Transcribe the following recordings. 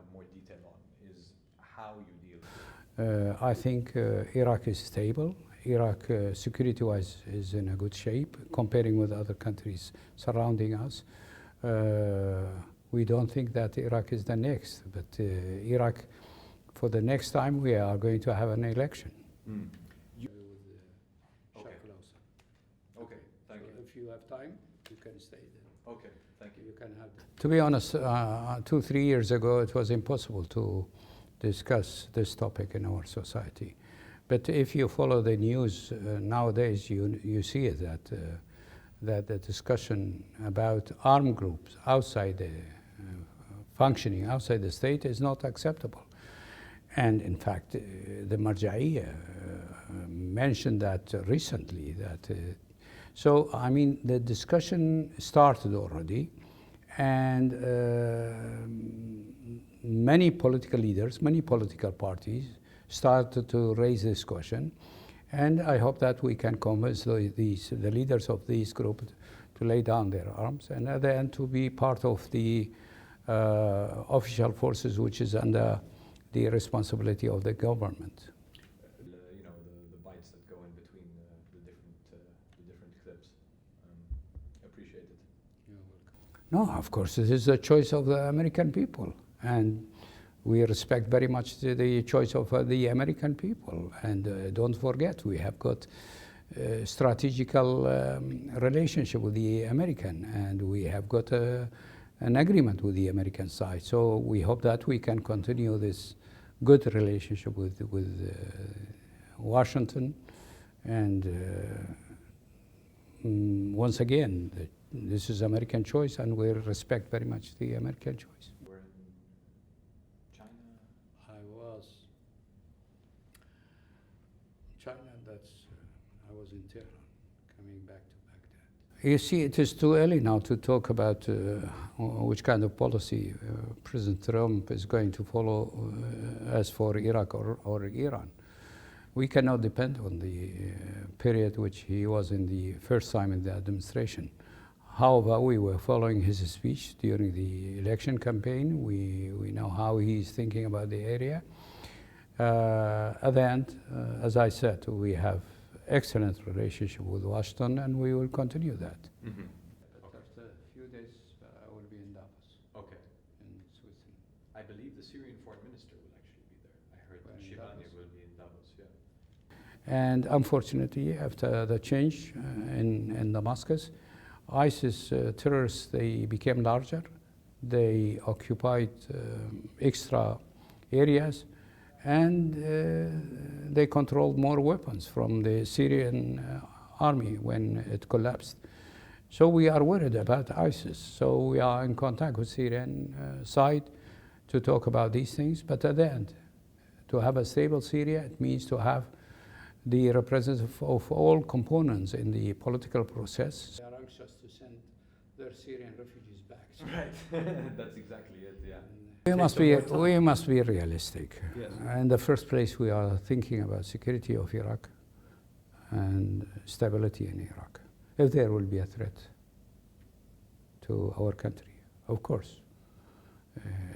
have more detail on is how you deal with it. I think Iraq is stable. Iraq, security-wise, is in a good shape comparing with other countries surrounding us. We don't think that Iraq is the next, but Iraq, for the next time, we are going to have an election. Mm. Okay, thank you. If you have time, you can stay there. Okay, thank you. You can have. To be honest, 2-3 years ago, it was impossible to discuss this topic in our society. But if you follow the news nowadays, you see it, that the discussion about armed groups outside the functioning outside the state is not acceptable. And in fact, the Marja'iyya mentioned that recently. So I mean, the discussion started already, and many political leaders, many political parties started to raise this question, and I hope that we can convince the leaders of these groups to lay down their arms and at the end to be part of the official forces, which is under the responsibility of the government. You know, the bites that go in between the different clips. Appreciate it. You're welcome. No, of course, this is the choice of the American people, and we respect very much the choice of the American people. And don't forget, we have got a strategical relationship with the American, and we have got an agreement with the American side. So we hope that we can continue this good relationship with Washington. And once again, this is American choice, and we respect very much the American choice. We're in China? I was in Tehran, coming back to Baghdad. You see, it is too early now to talk about which kind of policy President Trump is going to follow as for Iraq or Iran. We cannot depend on the period which he was in the first time in the administration. However, we were following his speech during the election campaign. We know how he's thinking about the area. At the end, as I said, we have excellent relationship with Washington, and we will continue that. Mm-hmm. But after a few days, I will be in Davos. Okay. In Switzerland. I believe the Syrian Foreign Minister will actually be there. I heard that Shivani will be in Davos, yeah. And unfortunately, after the change in Damascus, ISIS terrorists, they became larger. They occupied extra areas, and they controlled more weapons from the Syrian army when it collapsed. So we are worried about ISIS. So we are in contact with Syrian side to talk about these things. But at the end, to have a stable Syria, it means to have the representative of all components in the political process. They are anxious to send their Syrian refugees back. Right, that's exactly it, yeah. We must be realistic. Yes. In the first place, we are thinking about security of Iraq and stability in Iraq. If there will be a threat to our country, of course,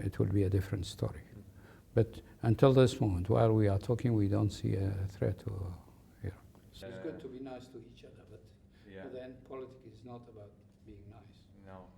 it will be a different story. But until this moment, while we are talking, we don't see a threat to Iraq. It's good to be nice to each other, but then politics is not about being nice. No.